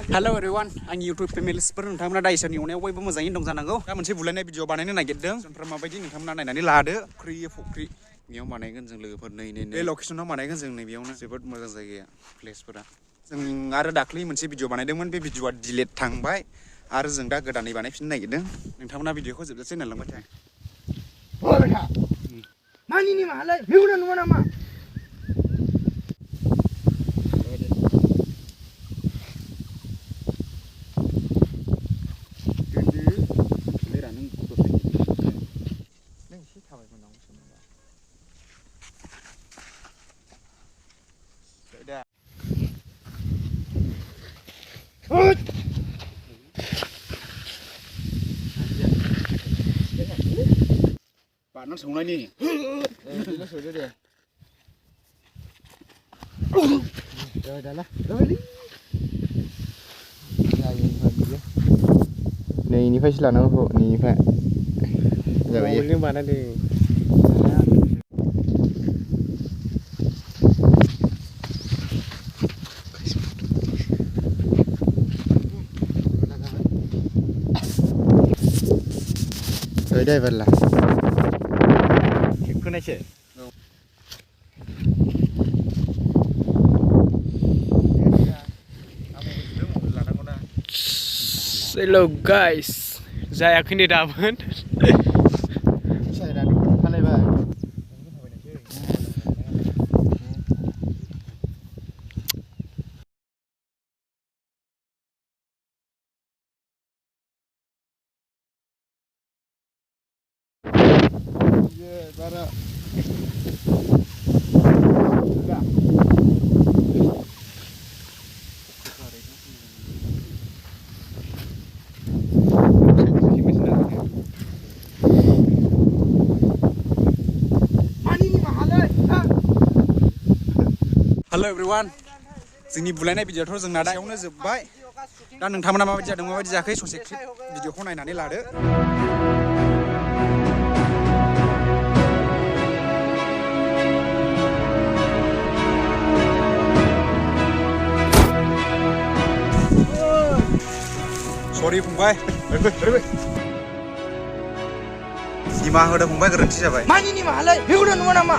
hello everyone आंनि YouTube फेमिलिसफोर नोंथांमोना दा इसोरनि अननायाव बयबो मोजाङैनो दं जानांगौ दा मोनसे बुलायनाय भिडिअ बानायनो नागिरदों जोंफ्रा माबायदि नोंथांमोना नायनानै लादो फुख्रि बेयाव बानायगोन जों लोगोफोर नै बे लकेसनाव बानायगोन जों नै बेयावनो जोबोद मोजां जायगाया प्लेसफोरा जों आरो दाख्लै मोनसे भिडिअ बानायदोंमोन बे भिडिअआ डिलीट थांबाय आरो जों दा गोदानै बानायफिननो नागिरदों नोंथांमोना भिडिअखौ जोबजासे नायलांबाय था ओइ बेटा मानिनि मालाय बेखौनो नुवा नामा बारना संनायनि बिदिनो सोदो दे दाला नैनिफ्रायसो लानांगौ नैनिफ्राय जाबाय नों बानायदों ड्राइभार ला खोनायसो हेलो गाइस जायाखै दाबोन बारा हेलो एवरीवन जोंनि बुलायनाय भिडिअ'थ' जोंना दा बेयावनो जोब्बाय दा नोंथांमोना माबायदि जादों माबायदि जायाखै ससे क्लिप भिडिअ'खौ नायनानै लादो सरि फंबाय निमाहा होदो फंबाय गोरोन्थि जाबाय मानिनि मालाय बेखौनो नुवा नामा